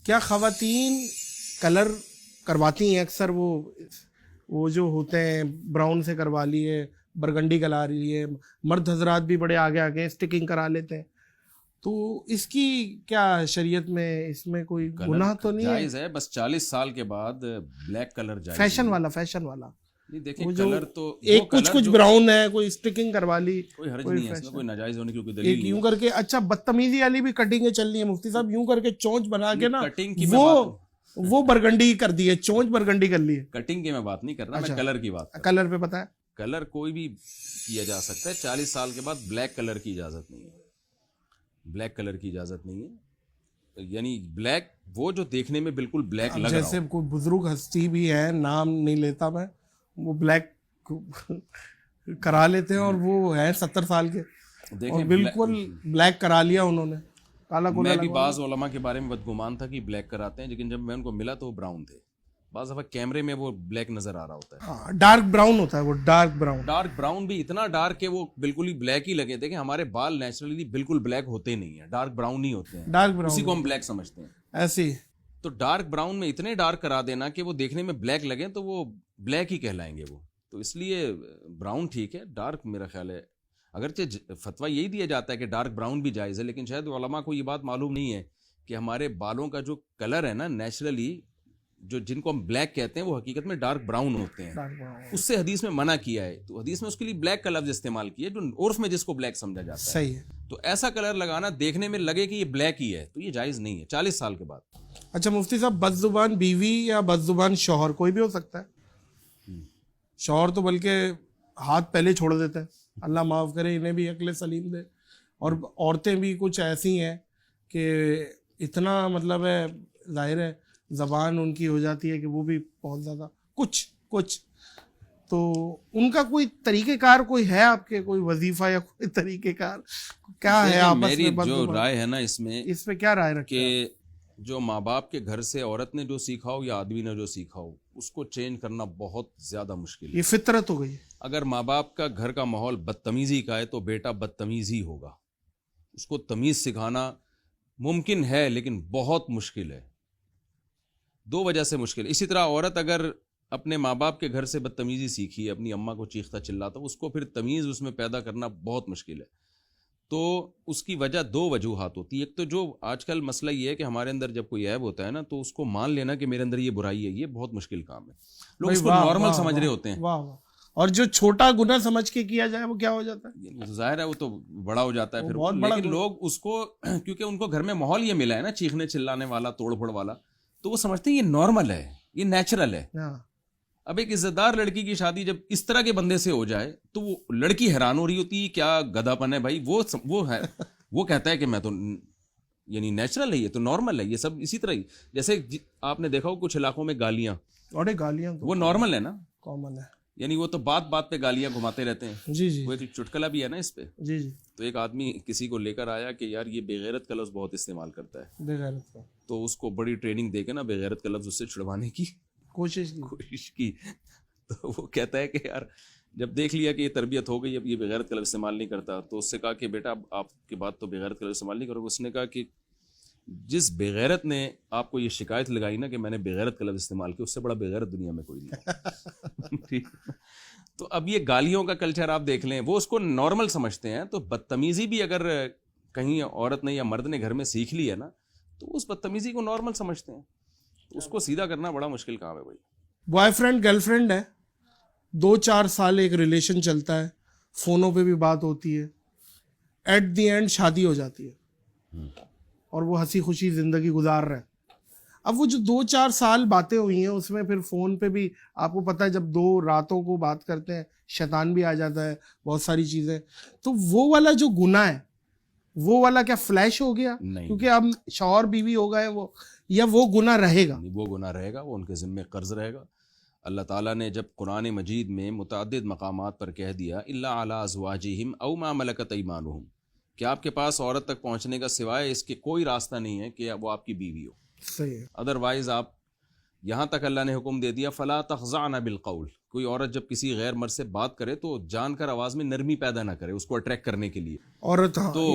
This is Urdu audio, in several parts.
کیا خواتین کلر کرواتی ہیں اکثر؟ وہ جو ہوتے ہیں براؤن سے کروا لیے، برگنڈی کرا لیے، مرد حضرات بھی بڑے آگے آگے اسٹکنگ کرا لیتے ہیں، تو اس کی کیا شریعت میں اس میں کوئی گناہ تو نہیں ہے؟ جائز ہے، بس 40 سال کے بعد بلیک کلر جائز فیشن والا نہیں، دیکھیں کلر تو ایک کچھ براؤن ہے، کوئی اسٹکنگ کروا لی، کوئی حرج نہیں ہے اس میں، کوئی ناجائز ہونے کی کوئی دلیل نہیں یوں کر کے. اچھا بدتمیزی والی بھی کٹنگیں چل رہی ہیں مفتی صاحب، یوں کر کے چونچ بنا کے نا کٹنگ کی وہ برگنڈی کر دی ہے، چونچ برگنڈی کر لی ہے. کٹنگ کی میں بات نہیں کر رہا، میں کلر کی بات. کلر پہ پتہ ہے کلر کوئی بھی کیا جا سکتا ہے، 40 سال کے بعد بلیک کلر کی اجازت نہیں ہے. بلیک کلر کی اجازت نہیں ہے، یعنی بلیک وہ جو دیکھنے میں بالکل بلیک لگ رہا ہو. جیسے کوئی بزرگ ہستی بھی ہے، نام نہیں لیتا میں، وہ بلیک کرا لیتے ہیں اور وہ ہے 70 سال کے، اور بالکل بلیک کرا لیا انہوں نے. میں بھی بعض علماء کے بارے میں بدگمان تھا کہ بلیک کراتے ہیں، لیکن جب میں ان کو ملا تو وہ براؤن تھے. بعض دفعہ کیمرے میں وہ بلیک نظر آ رہا ہوتا ہے، ڈارک براؤن ہوتا ہے، وہ ڈارک براؤن بھی اتنا ڈارک کہ وہ بالکل ہی بلیک ہی لگے. دیکھیں ہمارے بال نیچرلی بالکل بلیک ہوتے نہیں ہیں، ڈارک براؤن ہی ہوتے ہیں، اسی کو ہم بلیک سمجھتے ہیں ایسے. تو ڈارک براؤن میں اتنے ڈارک کرا دینا کہ وہ دیکھنے میں بلیک لگیں تو وہ بلیک ہی کہلائیں گے وہ. تو اس لیے براؤن ٹھیک ہے، ڈارک میرا خیال ہے اگرچہ فتویٰ یہی دیا جاتا ہے کہ ڈارک براؤن بھی جائز ہے، لیکن شاید علماء کو یہ بات معلوم نہیں ہے کہ ہمارے بالوں کا جو کلر ہے نا نیچرلی، جو جن کو ہم بلیک کہتے ہیں، وہ حقیقت میں ڈارک براؤن ہوتے ہیں. اس سے حدیث میں منع کیا ہے، تو حدیث میں اس کے لیے بلیک کا لفظ استعمال کیا جو عرف میں جس کو بلیک سمجھا جاتا ہے. صحیح ہے. تو ایسا کلر لگانا دیکھنے میں لگے کہ یہ بلیک ہی ہے، تو یہ جائز نہیں ہے 40 سال کے بعد. اچھا مفتی صاحب، بد زبان بیوی یا بد زبان شوہر کوئی بھی ہو سکتا ہے؟ شوہر تو بلکہ ہاتھ پہلے چھوڑ دیتا ہے، اللہ معاف کرے، انہیں بھی عقل سلیم دے. اور عورتیں بھی کچھ ایسی ہیں کہ اتنا مطلب ہے، ظاہر ہے زبان ان کی ہو جاتی ہے کہ وہ بھی بہت زیادہ کچھ تو ان کا کوئی طریقہ کار کوئی ہے آپ کے، کوئی وظیفہ یا کوئی طریقہ کار کیا ہے آپس میں؟ میری جو رائے ہے نا اس میں کیا رائے رکھتے ہیں کہ جو ماں باپ کے گھر سے عورت نے جو سیکھا ہو یا آدمی نے جو سیکھا ہو، اس کو چینج کرنا بہت زیادہ مشکل ہے. یہ فطرت ہو گئی. اگر ماں باپ کا گھر کا ماحول بدتمیزی کا ہے تو بیٹا بدتمیز ہی ہوگا. اس کو تمیز سکھانا ممکن ہے لیکن بہت مشکل ہے، 2 وجہ سے مشکل ہے. اسی طرح عورت اگر اپنے ماں باپ کے گھر سے بدتمیزی سیکھی ہے، اپنی اماں کو چیختا چلاتا، اس کو پھر تمیز اس میں پیدا کرنا بہت مشکل ہے. تو اس کی وجہ 2 وجوہات ہوتی ہے. ایک تو جو آج کل مسئلہ یہ ہے کہ ہمارے اندر جب کوئی عیب ہوتا ہے نا تو اس کو مان لینا کہ میرے اندر یہ برائی ہے، یہ بہت مشکل کام ہے. لوگ اس کو نارمل سمجھ رہے ہوتے ہیں. اور جو چھوٹا گناہ سمجھ کے کیا جائے وہ کیا ہو جاتا ہے؟ ظاہر ہے وہ تو بڑا ہو جاتا ہے پھر. لیکن لوگ اس کو کیونکہ ان کو گھر میں ماحول یہ ملا ہے نا چیخنے چلانے والا، توڑ پھوڑ والا، تو وہ سمجھتے ہیں یہ نارمل ہے، یہ نیچرل ہے. اب ایک عزت دار لڑکی کی شادی جب اس طرح کے بندے سے ہو جائے تو وہ لڑکی حیران ہو رہی ہوتی ہے، کیا گدھا پن ہے بھائی. وہ ہے وہ کہتا ہے کہ میں تو یعنی نیچرل ہے، یہ تو نارمل ہے، یہ سب اسی طرح ہی. جیسے آپ نے دیکھا ہو کچھ علاقوں میں گالیاں وہ نارمل ہے نا، کامن ہے، یعنی وہ تو بات بات پہ گالیاں گھماتے رہتے ہیں. جی وہ ایک چٹکلا بھی ہے نا اس پہ. جی تو ایک آدمی کسی کو لے کر آیا کہ یار یہ بے غیرت کا لفظ بہت استعمال کرتا ہے، بے غیرت کا. تو اس کو بڑی ٹریننگ دے کے نا بے غیرت کا لفظ اس سے چھڑوانے کی کوشش کی. تو وہ کہتا ہے کہ یار جب دیکھ لیا کہ یہ تربیت ہو گئی، اب یہ بغیرت کا لفظ استعمال نہیں کرتا، تو اس سے کہا کہ بیٹا اب آپ کے بعد تو بغیرت کا لفظ استعمال نہیں کرو گے. اس نے کہا کہ جس بغیرت نے آپ کو یہ شکایت لگائی نا کہ میں نے بغیرت کا لفظ استعمال کیا، اس سے بڑا بغیرت دنیا میں کوئی نہیں. تو اب یہ گالیوں کا کلچر آپ دیکھ لیں، وہ اس کو نارمل سمجھتے ہیں. تو بدتمیزی بھی اگر کہیں عورت نے یا مرد نے گھر میں سیکھ لی ہے نا تو اس بدتمیزی کو نارمل سمجھتے ہیں. تو اس کو سیدھا کرنا بڑا مشکل کام ہے بھائی. بوائے فرینڈ گرل فرینڈ ہے، 2-4 سال ایک ریلیشن چلتا ہے، فونوں پہ بھی بات ہوتی ہے، ایٹ دی اینڈ شادی ہو جاتی ہے اور وہ ہنسی خوشی زندگی گزار رہے ہیں. اب وہ جو 2-4 سال باتیں ہوئی ہیں اس میں پھر فون پہ بھی آپ کو پتہ ہے جب 2 راتوں کو بات کرتے ہیں شیطان بھی آ جاتا ہے، بہت ساری چیزیں. تو وہ والا جو گناہ ہے وہ والا کیا فلیش ہو گیا کیونکہ اب شوہر بیوی ہو گئے وہ، یا وہ گناہ رہے گا؟ وہ گناہ رہے گا، وہ ان کے ذمہ قرض رہے گا. اللہ تعالیٰ نے جب قرآن مجید میں متعدد مقامات پر کہہ دیا الا علی ازواجہم او ما ملکت ایمانہم، کہ آپ کے پاس عورت تک پہنچنے کا سوائے اس کے کوئی راستہ نہیں ہے کہ وہ آپ کی بیوی ہو. صحیح ہے. ادروائز آپ یہاں تک اللہ نے حکم دے دیا فلا تخضعن بالقول، کوئی عورت جب کسی غیر مرد سے بات کرے تو جان کر آواز میں نرمی پیدا نہ کرے اس کو اٹریکٹ کرنے کے لیے. عورت تو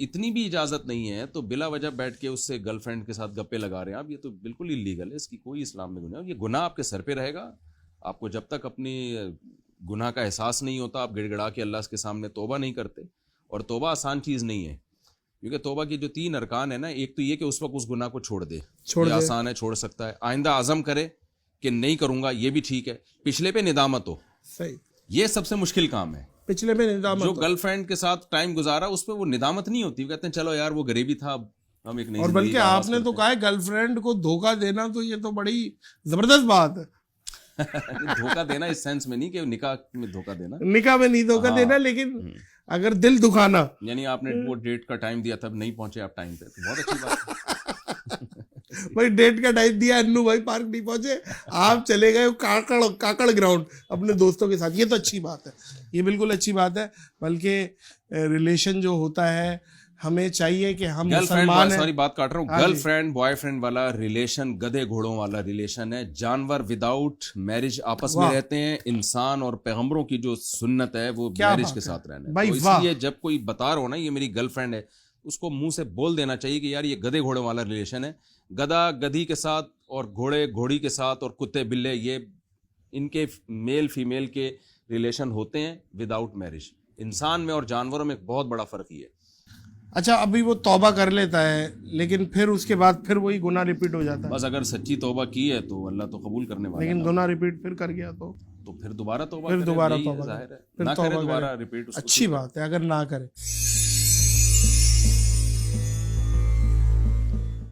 اتنی بھی اجازت نہیں ہے تو بلا وجہ بیٹھ کے اس سے گرل فرینڈ کے ساتھ گپے لگا رہے ہیں آپ, یہ تو بالکل اللیگل ہے, اس کی کوئی اسلام میں گناہ, یہ گناہ آپ کے سر پہ رہے گا. آپ کو جب تک اپنی گناہ کا احساس نہیں ہوتا آپ گڑ گڑا کے اللہ کے سامنے توبہ نہیں کرتے. اور توبہ آسان چیز نہیں ہے, کیونکہ توبہ کی جو 3 ارکان ہے نا, ایک تو یہ کہ اس وقت اس گناہ کو چھوڑ دے, یہ آسان ہے, چھوڑ سکتا ہے. آئندہ عزم کرے کہ نہیں کروں گا, یہ بھی ٹھیک ہے. پچھلے پہ ندامت ہو, صحیح, یہ سب سے مشکل کام ہے. پچھلے میں ندامت. جو گرل فرینڈ کے ساتھ ٹائم گزارا اس پہ وہ ندامت نہیں ہوتی, وہ کہتے ہیں چلو یار وہ غریبی تھا, اب ہم ایک نئی اور بلکہ آپ نے تو کہا ہے گرل فرینڈ کو دھوکہ دینا, تو یہ تو بڑی زبردست بات ہے. دھوکہ دینا اس سینس میں نہیں کہ نکاح میں دھوکہ دینا, نکاح میں نہیں دھوکہ دینا, لیکن اگر دل دکھانا, یعنی آپ نے وہ ڈیٹ کا ٹائم دیا تھا نہیں پہنچے آپ ٹائم پہ, تو بہت اچھی بات ہے. بھائی ڈیٹ کا ٹائم دیا, انو بھائی پارک نہیں پہنچے, آپ چلے گئے کاکڑ گراؤنڈ اپنے دوستوں کے ساتھ, یہ تو اچھی بات ہے, یہ بالکل اچھی بات ہے. بلکہ ریلیشن جو ہوتا ہے ہمیں چاہیے کہ ہم مسلمان ہیں. سوری بات کاٹ رہا ہوں, گرل فرینڈ بوائے فرینڈ والا ریلیشن گدھے گھوڑوں والا ریلیشن ہے. جانور وداؤٹ میرج آپس میں رہتے ہیں, انسان اور پیغمبروں کی جو سنت ہے وہ میرج کے ساتھ رہنا ہے. تو اس لیے جب کوئی بتا رہا ہو نا یہ میری گرل فرینڈ ہے, اس کو منہ سے بول دینا چاہیے کہ یار یہ گدھے گھوڑے والا ریلیشن ہے. گدھا گدھی کے ساتھ اور گھوڑے گھوڑی کے ساتھ اور کتے بلے, یہ ان کے میل فیمیل کے ریلیشن ہوتے ہیں وداؤٹ میرج. انسان میں اور جانوروں میں ایک بہت بڑا فرق ہی ہے. اچھا, ابھی وہ توبہ کر لیتا ہے لیکن پھر اس کے بعد پھر وہی گناہ ریپیٹ ہو جاتا ہے. بس اگر سچی توبہ کی ہے تو اللہ تو قبول کرنے والا ہے, لیکن گناہ ریپیٹ پھر کر گیا تو پھر دوبارہ توبہ پھر کرے, دوبارہ یہی توبہ ظاہر ہے, پھر نہ کرے توبہ دوبارہ کرے. ریپیٹ. اچھی بات ہے اگر نہ کرے.